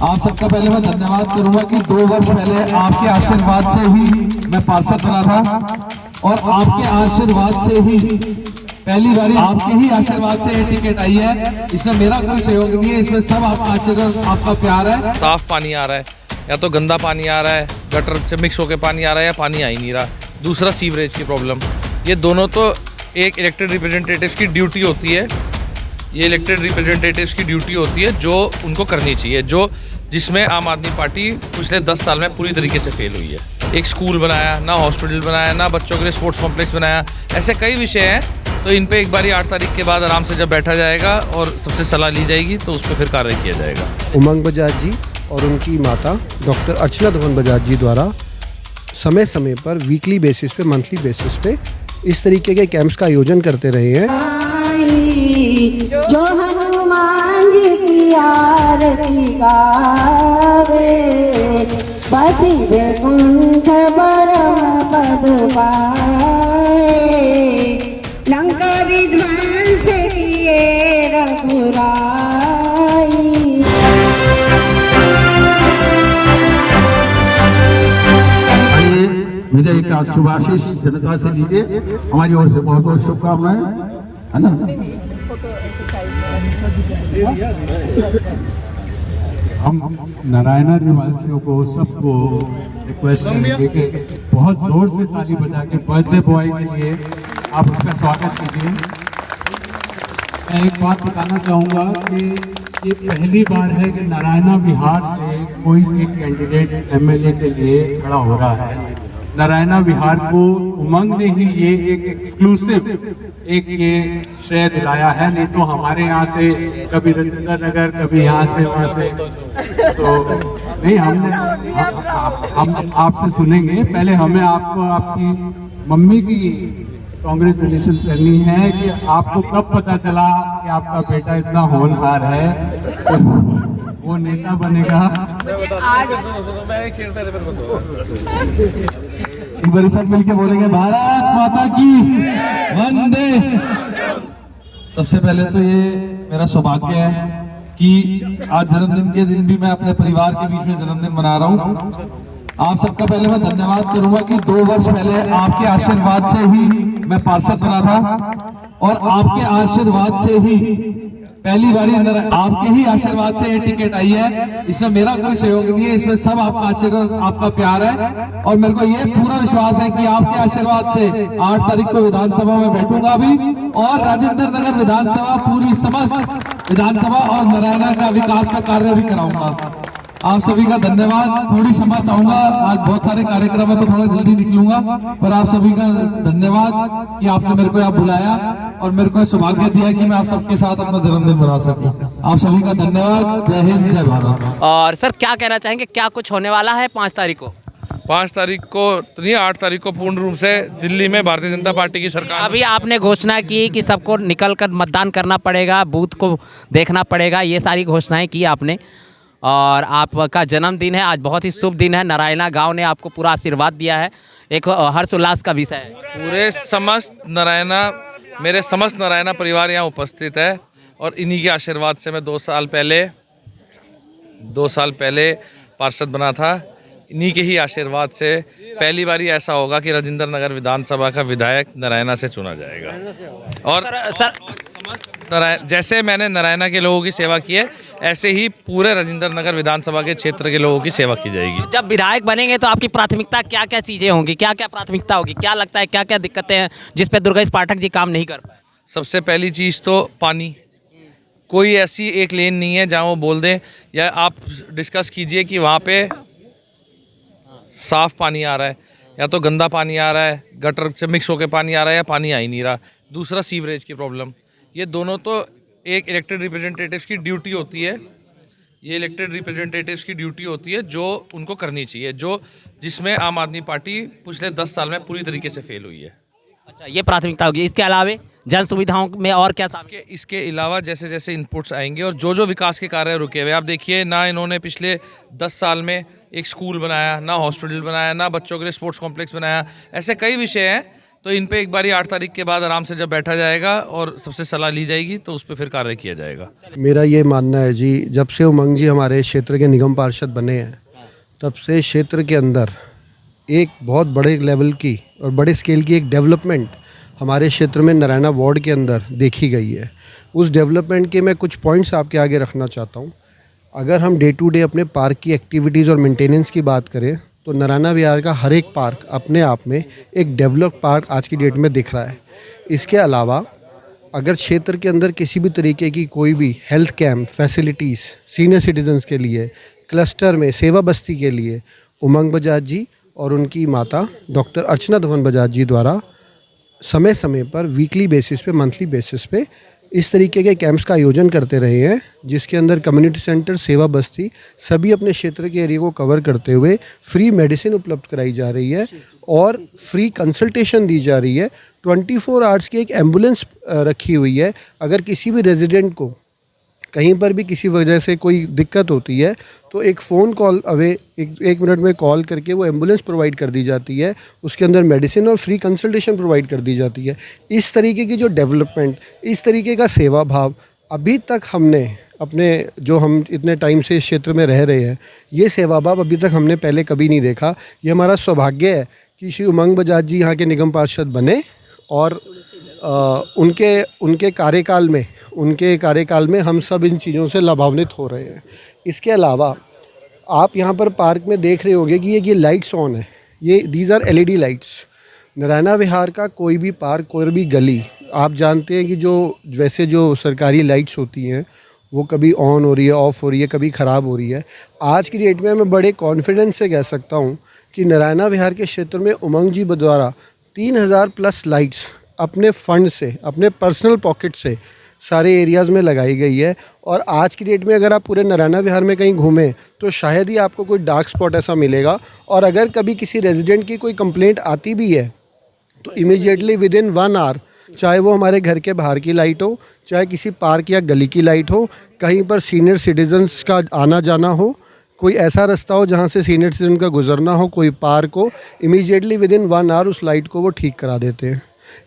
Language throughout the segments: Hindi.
आप सबका पहले मैं धन्यवाद करूंगा कि 2 वर्ष पहले आपके आशीर्वाद से ही मैं पार्षद बना था और आपके आशीर्वाद से ही पहली बारी आपके ही आशीर्वाद से ये टिकट आई है। इसमें मेरा कोई सहयोग नहीं है, इसमें सब आपका आशीर्वाद, आपका प्यार है। साफ पानी आ रहा है या तो गंदा पानी आ रहा है, गटर से मिक्स होकर पानी आ रहा है या पानी आ ही नहीं रहा। दूसरा सीवरेज की प्रॉब्लम, ये दोनों तो एक इलेक्टेड रिप्रेजेंटेटिव्स की ड्यूटी होती है। ये इलेक्टेड रिप्रेजेंटेटिव्स की ड्यूटी होती है जो उनको करनी चाहिए, जो जिसमें आम आदमी पार्टी पिछले 10 साल में पूरी तरीके से फेल हुई है। एक स्कूल बनाया ना, हॉस्पिटल बनाया ना, बच्चों के लिए स्पोर्ट्स कॉम्प्लेक्स बनाया, ऐसे कई विषय हैं। तो इन पे एक बारी 8 तारीख के बाद आराम से जब बैठा जाएगा और सबसे सलाह ली जाएगी तो उस पर फिर कार्रवाई किया जाएगा। उमंग बजाज जी और उनकी माता डॉक्टर अर्चना धवन बजाज जी द्वारा समय समय पर वीकली बेसिस पे, मंथली बेसिस पे इस तरीके के कैंप्स का आयोजन करते रहे हैं। जो हनुमान जी की आरती गावे, बसी वैकुंठ परम पद पाए, लंका विध्वंस किए रघुराई। मुझे एक शुभाशीष जनता से लीजिए, हमारी ओर से बहुत बहुत शुभकामनाएं, है ना। हम नारायणा निवासियों को सबको रिक्वेस्ट करेंगे कि बहुत जोर से ताली बजा के बर्थडे बॉय के लिए आप उसका स्वागत कीजिए। मैं एक बात बताना चाहूँगा कि ये पहली बार है कि नारायणा विहार से कोई एक कैंडिडेट एमएलए के लिए खड़ा हो रहा है। नारायणा विहार को उमंग ने ही ये एक एक्सक्लूसिव एक ये श्रेय दिलाया है, नहीं तो हमारे यहाँ से कभी रजिंद्र नगर, कभी यहाँ से वहाँ से, तो नहीं, हम आपसे सुनेंगे। पहले हमें आपको आपकी मम्मी की कॉन्ग्रेचुलेशंस करनी है कि आपको कब पता चला कि आपका बेटा इतना होनहार है, वो नेता बनेगा। एक बार सब मिलके बोलेंगे भारत माता की वंदे। सबसे पहले तो ये मेरा सौभाग्य है कि आज जन्मदिन के दिन भी मैं अपने परिवार के बीच में जन्मदिन मना रहा हूँ। आप सबका पहले मैं धन्यवाद करूंगा कि 2 वर्ष पहले आपके आशीर्वाद से ही मैं पार्षद बना था और आपके आशीर्वाद से ही पहली बारी आपके ही आशीर्वाद से ये टिकट आई है। इसमें मेरा कोई सहयोग नहीं है, इसमें सब आपका आशीर्वाद, आपका प्यार है। और मेरे को ये पूरा विश्वास है कि आपके आशीर्वाद से 8 तारीख को विधानसभा में बैठूंगा भी और राजेंद्र नगर विधानसभा, पूरी समस्त विधानसभा और नारायणा का विकास का कार्य भी कराऊंगा। आप सभी का धन्यवाद। थोड़ी क्षमा चाहूंगा, आज बहुत सारे कार्यक्रम है तो थोड़ा जल्दी निकलूंगा, पर आप सभी का धन्यवाद कि आपने मेरे को यहाँ बुलाया और मेरे को सौभाग्य दिया कि मैं आप सबके साथ अपना जन्मदिन मना सकूं। आप सभी का धन्यवाद। जय हिंद, जय भारत। और सर क्या कहना चाहेंगे, क्या कुछ होने वाला है 5 तारीख को? 5 तारीख को तो नहीं, 8 तारीख को पूर्ण रूप से दिल्ली में भारतीय जनता पार्टी की सरकार। अभी आपने घोषणा की कि सबको निकलकर मतदान करना पड़ेगा, बूथ को देखना पड़ेगा, ये सारी घोषणाएं की आपने। और आपका जन्मदिन है आज, बहुत ही शुभ दिन है। नारायणा गांव ने आपको पूरा आशीर्वाद दिया है, एक हर्ष उल्लास का विषय है। पूरे समस्त नारायणा, मेरे समस्त नारायणा परिवार यहाँ उपस्थित है और इन्हीं के आशीर्वाद से मैं 2 साल पहले पार्षद बना था। इन्हीं के ही आशीर्वाद से पहली बारी ऐसा होगा कि राजेंद्र नगर विधानसभा का विधायक नारायणा से चुना जाएगा। और सर जैसे मैंने नारायणा के लोगों की सेवा की है, ऐसे ही पूरे राजेंद्र नगर विधानसभा के क्षेत्र के लोगों की सेवा की जाएगी। जब विधायक बनेंगे तो आपकी प्राथमिकता क्या क्या चीज़ें होंगी, क्या क्या प्राथमिकता होगी, क्या लगता है क्या क्या दिक्कतें हैं जिस पे दुर्गेश पाठक जी काम नहीं कर पाए? सबसे पहली चीज़ तो पानी। कोई ऐसी एक लेन नहीं है जहाँ वो बोल दें, या आप डिस्कस कीजिए कि वहाँ पे साफ पानी आ रहा है या तो गंदा पानी आ रहा है, गटर से मिक्स होकर पानी आ रहा है या पानी आ ही नहीं रहा। दूसरा सीवरेज की प्रॉब्लम, ये दोनों तो एक इलेक्टेड रिप्रेजेंटेटिव्स की ड्यूटी होती है। ये इलेक्टेड रिप्रेजेंटेटिव्स की ड्यूटी होती है जो उनको करनी चाहिए, जो जिसमें आम आदमी पार्टी पिछले 10 साल में पूरी तरीके से फेल हुई है। अच्छा, ये प्राथमिकता होगी। इसके अलावा जन सुविधाओं में और क्या इसके अलावा जैसे जैसे इनपुट्स आएंगे और जो जो विकास के कार्य रुके हुए, आप देखिए ना, इन्होंने पिछले 10 साल में एक स्कूल बनाया, ना हॉस्पिटल बनाया, ना बच्चों के लिए स्पोर्ट्स कॉम्प्लेक्स बनाया, ऐसे कई विषय हैं तो इन पे एक बारी 8 तारीख के बाद आराम से जब बैठा जाएगा और सबसे सलाह ली जाएगी तो उस पर फिर कार्य किया जाएगा। मेरा ये मानना है जी, जब से उमंग जी हमारे क्षेत्र के निगम पार्षद बने हैं तब से क्षेत्र के अंदर एक बहुत बड़े लेवल की और बड़े स्केल की एक डेवलपमेंट हमारे क्षेत्र में नारायणा वार्ड के अंदर देखी गई है। उस डेवलपमेंट के मैं कुछ पॉइंट्स आपके आगे रखना चाहता हूँ। अगर हम डे टू डे अपने पार्क की एक्टिविटीज़ और मेंटेनेंस की बात करें तो नारायणा विहार का हर एक पार्क अपने आप में एक डेवलप्ड पार्क आज की डेट में दिख रहा है। इसके अलावा अगर क्षेत्र के अंदर किसी भी तरीके की कोई भी health camp facilities senior citizens के लिए, क्लस्टर में सेवा बस्ती के लिए उमंग बजाज जी और उनकी माता डॉक्टर अर्चना धवन बजाज जी द्वारा समय समय पर वीकली बेसिस पे, मंथली बेसिस पे इस तरीके के कैंप्स का आयोजन करते रहे हैं, जिसके अंदर कम्युनिटी सेंटर, सेवा बस्ती सभी अपने क्षेत्र के एरिया को कवर करते हुए फ्री मेडिसिन उपलब्ध कराई जा रही है और फ्री कंसल्टेशन दी जा रही है। 24 आवर्स की एक एम्बुलेंस रखी हुई है। अगर किसी भी रेजिडेंट को कहीं पर भी किसी वजह से कोई दिक्कत होती है तो एक फ़ोन कॉल अवे एक मिनट में कॉल करके वो एम्बुलेंस प्रोवाइड कर दी जाती है। उसके अंदर मेडिसिन और फ्री कंसल्टेशन प्रोवाइड कर दी जाती है। इस तरीके की जो डेवलपमेंट, इस तरीके का सेवा भाव अभी तक हमने अपने जो हम इतने टाइम से इस क्षेत्र में रह रहे हैं, ये सेवा भाव अभी तक हमने पहले कभी नहीं देखा। ये हमारा सौभाग्य है कि श्री उमंग बजाज जी यहाँ के निगम पार्षद बने और उनके कार्यकाल में हम सब इन चीज़ों से लाभान्वित हो रहे हैं। इसके अलावा आप यहाँ पर पार्क में देख रहे होंगे कि ये लाइट्स ऑन है। ये these are LED lights. Narayana Vihar का कोई भी पार्क, कोई भी गली, आप जानते हैं कि जो सरकारी लाइट्स होती हैं वो कभी ऑन हो रही है, ऑफ हो रही है, कभी ख़राब हो रही है। आज की डेट में मैं बड़े कॉन्फिडेंस से कह सकता हूँ कि नारायणा विहार के क्षेत्र में उमंग जी द्वारा 3000 प्लस लाइट्स अपने फंड से, अपने पर्सनल पॉकेट से सारे एरियाज़ में लगाई गई है। और आज की डेट में अगर आप पूरे नारायणा विहार में कहीं घूमें तो शायद ही आपको कोई डार्क स्पॉट ऐसा मिलेगा। और अगर कभी किसी रेजिडेंट की कोई कंप्लेंट आती भी है तो इमीडिएटली विदिन 1 आवर, चाहे वो हमारे घर के बाहर की लाइट हो, चाहे किसी पार्क या गली की लाइट हो, कहीं पर सीनियर सिटीजन्स का आना जाना हो, कोई ऐसा रास्ता हो जहाँ से सीनियर सिटीजन का गुजरना हो, कोई पार्क हो, इमीडिएटली विदिन 1 आवर उस लाइट को वो ठीक करा देते हैं।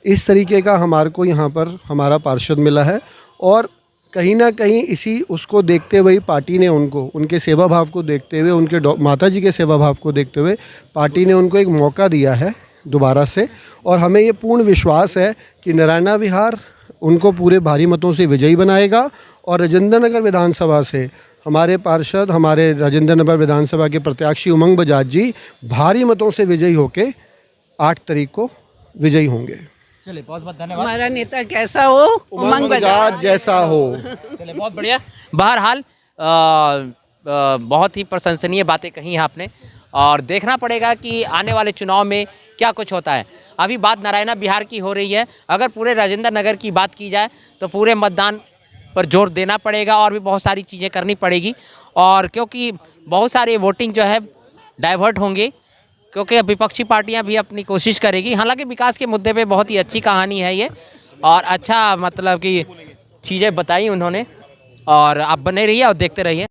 इस तरीके का हमारे को यहाँ पर हमारा पार्षद मिला है और कहीं ना कहीं इसी उसको देखते हुए पार्टी ने उनके सेवा भाव को देखते हुए, उनके माता जी के सेवा भाव को देखते हुए पार्टी ने उनको एक मौका दिया है दोबारा से। और हमें ये पूर्ण विश्वास है कि नारायणा विहार उनको पूरे भारी मतों से विजयी बनाएगा और राजेंद्र नगर विधानसभा से हमारे पार्षद, हमारे राजेंद्र नगर विधानसभा के प्रत्याशी उमंग बजाज जी भारी मतों से विजयी होकर 8 तारीख को विजयी होंगे। चलिए, बहुत बहुत धन्यवाद। हमारा नेता कैसा हो, उमंग बजाज जैसा हो। चलिए, बहुत बढ़िया। बहरहाल बहुत ही प्रशंसनीय बातें कही हैं आपने और देखना पड़ेगा कि आने वाले चुनाव में क्या कुछ होता है। अभी बात नारायणा विहार की हो रही है, अगर पूरे राजेंद्र नगर की बात की जाए तो पूरे मतदान पर जोर देना पड़ेगा और भी बहुत सारी चीज़ें करनी पड़ेगी। और क्योंकि बहुत सारी वोटिंग जो है डाइवर्ट होंगे, क्योंकि विपक्षी पार्टियां भी अपनी कोशिश करेगी। हालांकि विकास के मुद्दे पे बहुत ही अच्छी कहानी है ये और अच्छा मतलब कि चीज़ें बताई उन्होंने। और आप बने रहिए और देखते रहिए।